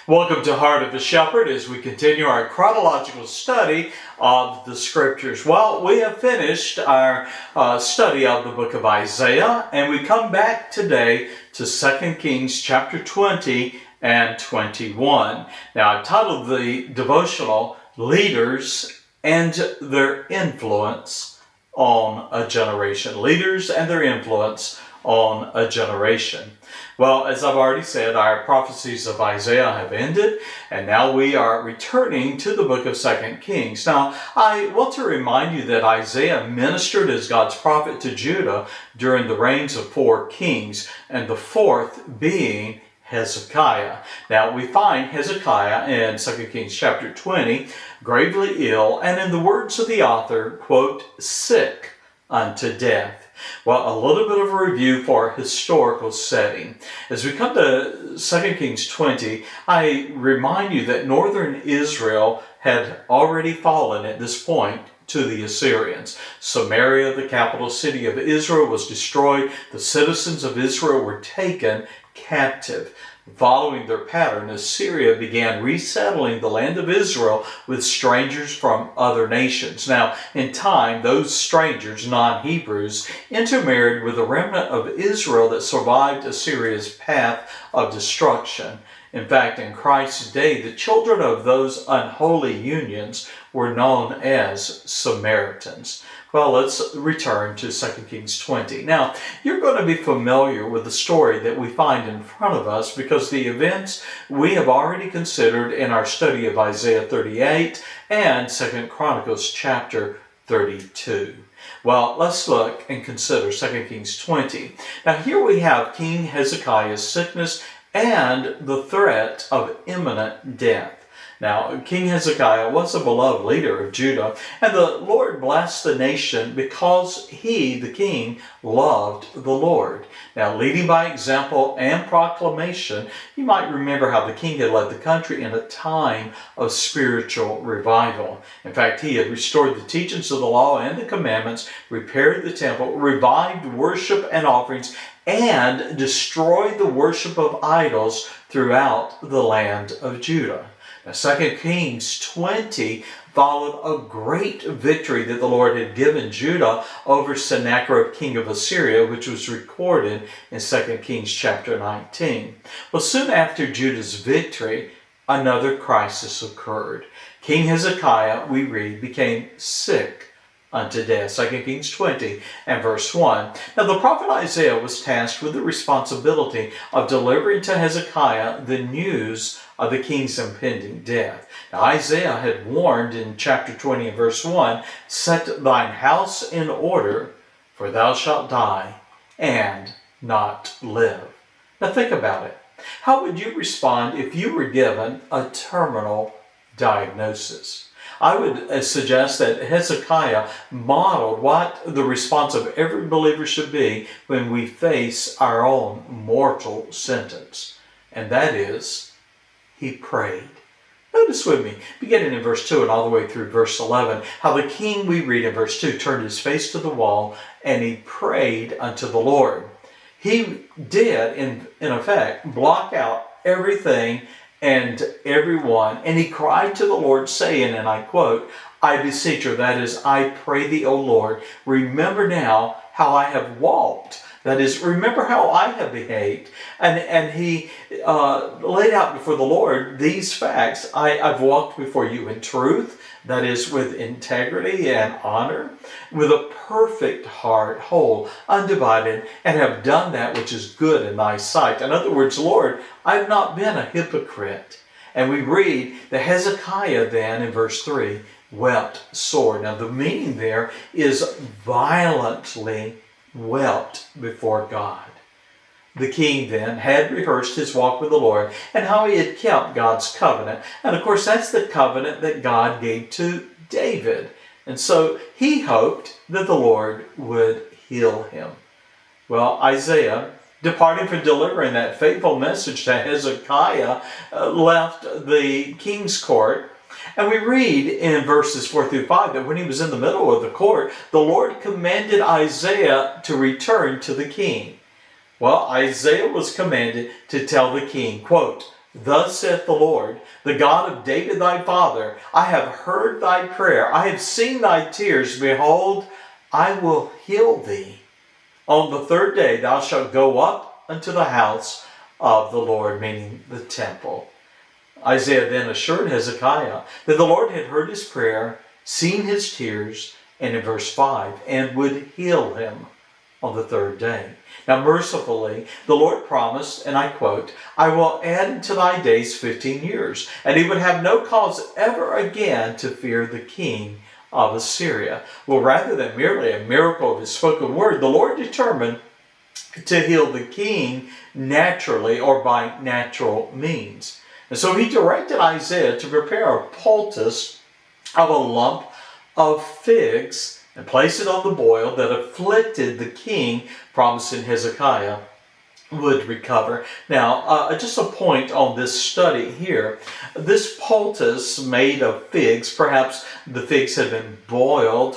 Welcome to Heart of a Shepherd as we continue our chronological study of the Scriptures. Well, we have finished our study of the book of Isaiah, and we come back today to 2 Kings chapter 20 and 21. Now, I've titled the devotional, Leaders and Their Influence on a Generation. Leaders and Their Influence on a Generation. Well, as I've already said, our prophecies of Isaiah have ended, and now we are returning to the book of 2 Kings. Now, I want to remind you that Isaiah ministered as God's prophet to Judah during the reigns of 4 kings, and the fourth being Hezekiah. Now, we find Hezekiah in 2 Kings chapter 20, gravely ill, and in the words of the author, quote, sick unto death. Well, a little bit of a review for historical setting. As we come to 2 Kings 20, I remind you that northern Israel had already fallen at this point to the Assyrians. Samaria, the capital city of Israel, was destroyed. The citizens of Israel were taken captive. Following their pattern, Assyria began resettling the land of Israel with strangers from other nations. Now, in time, those strangers, non-Hebrews, intermarried with the remnant of Israel that survived Assyria's path of destruction. In fact, in Christ's day, the children of those unholy unions were known as Samaritans. Well, let's return to 2 Kings 20. Now, you're going to be familiar with the story that we find in front of us because the events we have already considered in our study of Isaiah 38 and 2 Chronicles chapter 32. Well, let's look and consider 2 Kings 20. Now, here we have King Hezekiah's sickness and the threat of imminent death. Now, King Hezekiah was a beloved leader of Judah, and the Lord blessed the nation because he, the king, loved the Lord. Now, leading by example and proclamation, you might remember how the king had led the country in a time of spiritual revival. In fact, he had restored the teachings of the law and the commandments, repaired the temple, revived worship and offerings, and destroyed the worship of idols throughout the land of Judah. Now, 2 Kings 20 followed a great victory that the Lord had given Judah over Sennacherib, king of Assyria, which was recorded in 2 Kings chapter 19. Well, soon after Judah's victory, another crisis occurred. King Hezekiah, we read, became sick unto death. 2 Kings 20 and verse 1. Now the prophet Isaiah was tasked with the responsibility of delivering to Hezekiah the news of the king's impending death. Now Isaiah had warned in chapter 20 and verse 1, set thine house in order, for thou shalt die and not live. Now think about it. How would you respond if you were given a terminal diagnosis? I would suggest that Hezekiah modeled what the response of every believer should be when we face our own mortal sentence. And that is, he prayed. Notice with me, beginning in verse 2 and all the way through verse 11, how the king, we read in verse 2, turned his face to the wall and he prayed unto the Lord. He did, in effect, block out everything and everyone, and he cried to the Lord, saying, and I quote, I beseech you, that is, I pray thee, O Lord, remember now how I have walked. That is, remember how I have behaved. And he laid out before the Lord these facts. I've walked before you in truth, that is, with integrity and honor, with a perfect heart, whole, undivided, and have done that which is good in thy sight. In other words, Lord, I've not been a hypocrite. And we read that Hezekiah then, in verse 3, wept sore. Now the meaning there is violently wept before God. The king then had rehearsed his walk with the Lord and how he had kept God's covenant. And of course, that's the covenant that God gave to David. And so he hoped that the Lord would heal him. Well, Isaiah, departing from delivering that faithful message to Hezekiah, left the king's court. And we read in verses 4 through 5 that when he was in the middle of the court, the Lord commanded Isaiah to return to the king. Well, Isaiah was commanded to tell the king, quote, Thus saith the Lord, the God of David thy father, I have heard thy prayer, I have seen thy tears, behold, I will heal thee. On the third day thou shalt go up unto the house of the Lord," meaning the temple. Isaiah then assured Hezekiah that the Lord had heard his prayer, seen his tears, and in verse 5, and would heal him on the third day. Now mercifully, the Lord promised, and I quote, "I will add unto thy days 15 years, and he would have no cause ever again to fear the king of Assyria." Well, rather than merely a miracle of his spoken word, the Lord determined to heal the king naturally or by natural means. And so he directed Isaiah to prepare a poultice of a lump of figs and place it on the boil that afflicted the king, promising Hezekiah would recover. Now, just a point on this study here. This poultice made of figs, perhaps the figs had been boiled,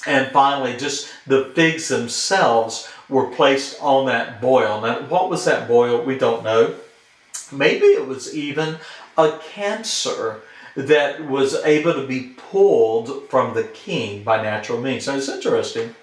and finally just the figs themselves were placed on that boil. Now, what was that boil? We don't know. Maybe it was even a cancer that was able to be pulled from the king by natural means. Now, it's interesting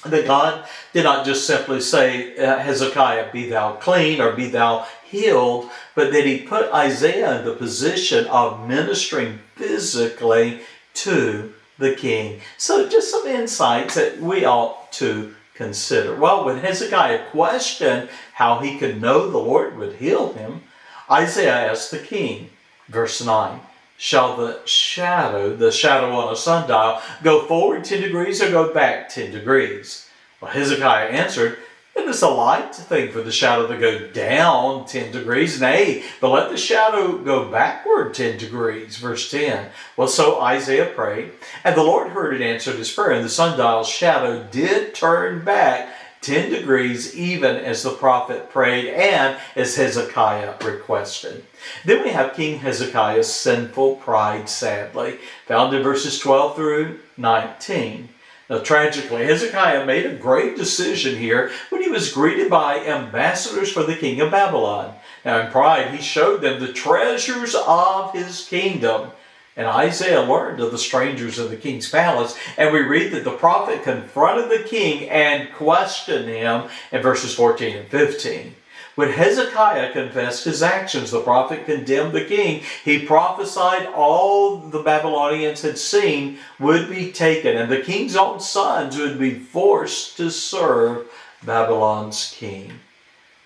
that God did not just simply say, "Hezekiah, be thou clean," or "be thou healed," but that he put Isaiah in the position of ministering physically to the king. So just some insights that we ought to consider. Well, when Hezekiah questioned how he could know the Lord would heal him, Isaiah asked the king, verse 9, "Shall the shadow on a sundial, go forward 10 degrees or go back 10 degrees? Well, Hezekiah answered, "It is a light thing for the shadow to go down 10 degrees, nay, but let the shadow go backward 10 degrees. Verse 10. Well, so Isaiah prayed, and the Lord heard and answered his prayer, and the sundial's shadow did turn back 10 degrees, even as the prophet prayed and as Hezekiah requested. Then we have King Hezekiah's sinful pride, sadly, found in verses 12 through 19. Now, tragically, Hezekiah made a great decision here when he was greeted by ambassadors for the king of Babylon. Now, in pride, he showed them the treasures of his kingdom. And Isaiah learned of the strangers in the king's palace, and we read that the prophet confronted the king and questioned him in verses 14 and 15. When Hezekiah confessed his actions, the prophet condemned the king. He prophesied all the Babylonians had seen would be taken, and the king's own sons would be forced to serve Babylon's king.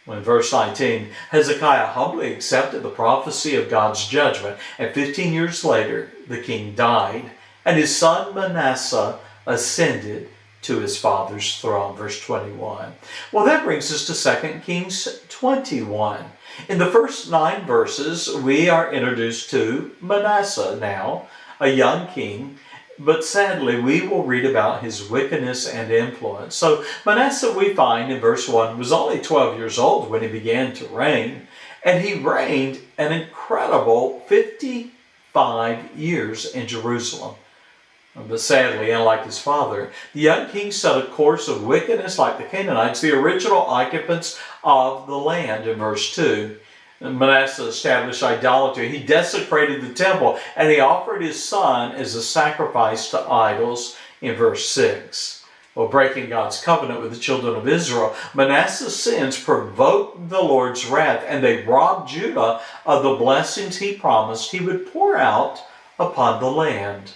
In verse 19, Hezekiah humbly accepted the prophecy of God's judgment, and 15 years later, the king died, and his son Manasseh ascended to his father's throne. Verse 21. Well, that brings us to 2 Kings 21. In the first 9 verses, we are introduced to Manasseh now, a young king. But sadly, we will read about his wickedness and influence. So Manasseh, we find in verse 1, was only 12 years old when he began to reign. And he reigned an incredible 55 years in Jerusalem. But sadly, unlike his father, the young king set a course of wickedness like the Canaanites, the original occupants of the land, in verse 2. Manasseh established idolatry. He desecrated the temple, and he offered his son as a sacrifice to idols in verse 6. Well, breaking God's covenant with the children of Israel, Manasseh's sins provoked the Lord's wrath, and they robbed Judah of the blessings he promised he would pour out upon the land.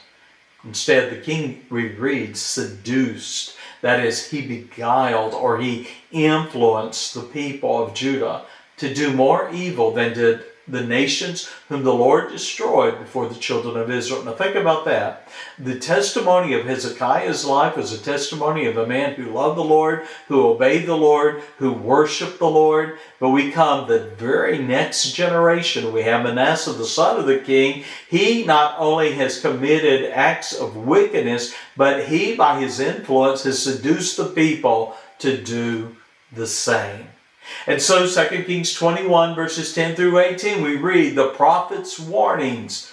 Instead, the king, we read, seduced. That is, he beguiled or he influenced the people of Judah to do more evil than did the nations whom the Lord destroyed before the children of Israel. Now think about that. The testimony of Hezekiah's life was a testimony of a man who loved the Lord, who obeyed the Lord, who worshiped the Lord. But we come the very next generation. We have Manasseh, the son of the king. He not only has committed acts of wickedness, but he, by his influence, has seduced the people to do the same. And so 2 Kings 21 verses 10 through 18, we read the prophet's warnings.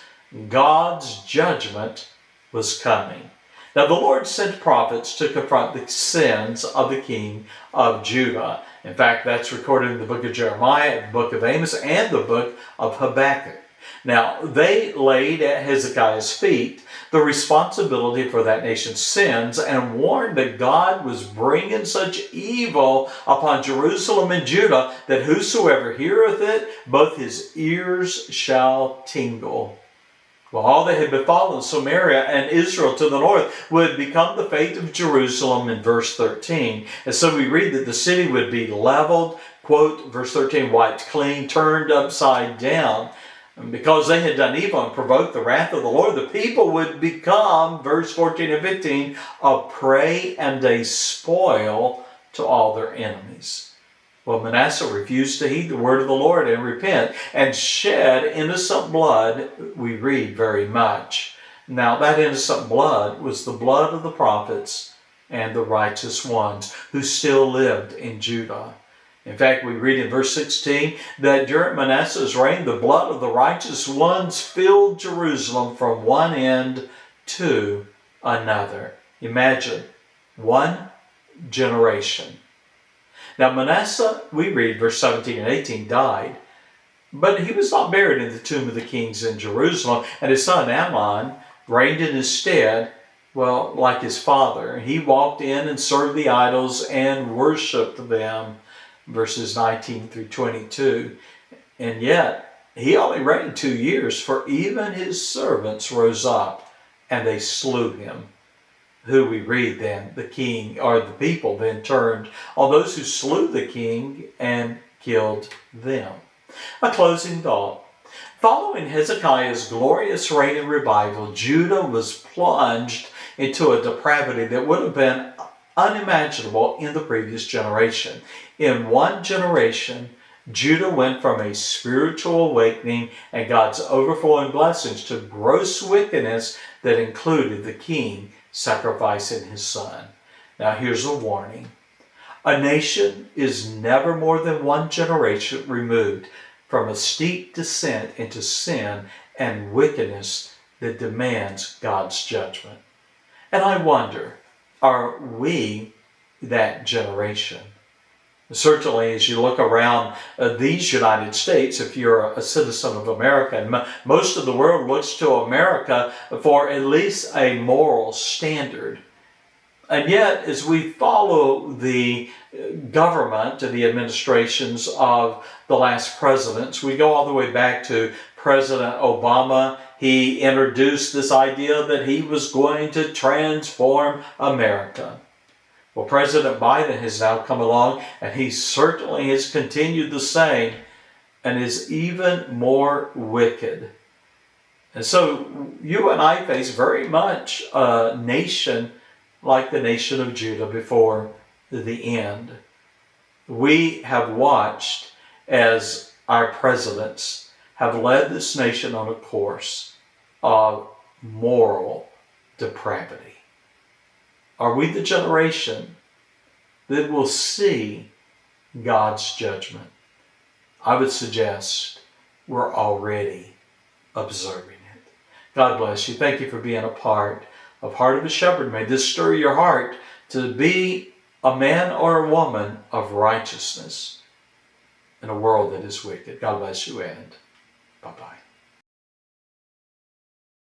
God's judgment was coming. Now the Lord sent prophets to confront the sins of the king of Judah. In fact, that's recorded in the book of Jeremiah, the book of Amos, and the book of Habakkuk. Now, they laid at Hezekiah's feet the responsibility for that nation's sins and warned that God was bringing such evil upon Jerusalem and Judah that whosoever heareth it, both his ears shall tingle. Well, all that had befallen Samaria and Israel to the north would become the fate of Jerusalem in verse 13. And so we read that the city would be leveled, quote, verse 13, wiped clean, turned upside down. And because they had done evil and provoked the wrath of the Lord, the people would become, verse 14 and 15, a prey and a spoil to all their enemies. Well, Manasseh refused to heed the word of the Lord and repent and shed innocent blood, we read very much. Now, that innocent blood was the blood of the prophets and the righteous ones who still lived in Judah. In fact, we read in verse 16 that during Manasseh's reign, the blood of the righteous ones filled Jerusalem from one end to another. Imagine, one generation. Now Manasseh, we read verse 17 and 18, died, but he was not buried in the tomb of the kings in Jerusalem, and his son Ammon reigned in his stead, well, like his father. He walked in and served the idols and worshipped them, verses 19 through 22. And yet, he only reigned 2 years, for even his servants rose up, and they slew him. Who we read then, the king, or the people then turned on those who slew the king and killed them. A closing thought. Following Hezekiah's glorious reign and revival, Judah was plunged into a depravity that would have been unimaginable in the previous generation. In one generation, Judah went from a spiritual awakening and God's overflowing blessings to gross wickedness that included the king sacrificing his son. Now here's a warning. A nation is never more than one generation removed from a steep descent into sin and wickedness that demands God's judgment. And I wonder, are we that generation? Certainly, as you look around these United States, if you're a citizen of America, and most of the world looks to America for at least a moral standard. And yet, as we follow the government and the administrations of the last presidents, we go all the way back to President Obama. He introduced this idea that he was going to transform America. Well, President Biden has now come along, and he certainly has continued the same and is even more wicked. And so you and I face very much a nation like the nation of Judah before the end. We have watched as our presidents have led this nation on a course of moral depravity. Are we the generation that will see God's judgment? I would suggest we're already observing it. God bless you. Thank you for being a part of Heart of a Shepherd. May this stir your heart to be a man or a woman of righteousness in a world that is wicked. God bless you, and bye-bye.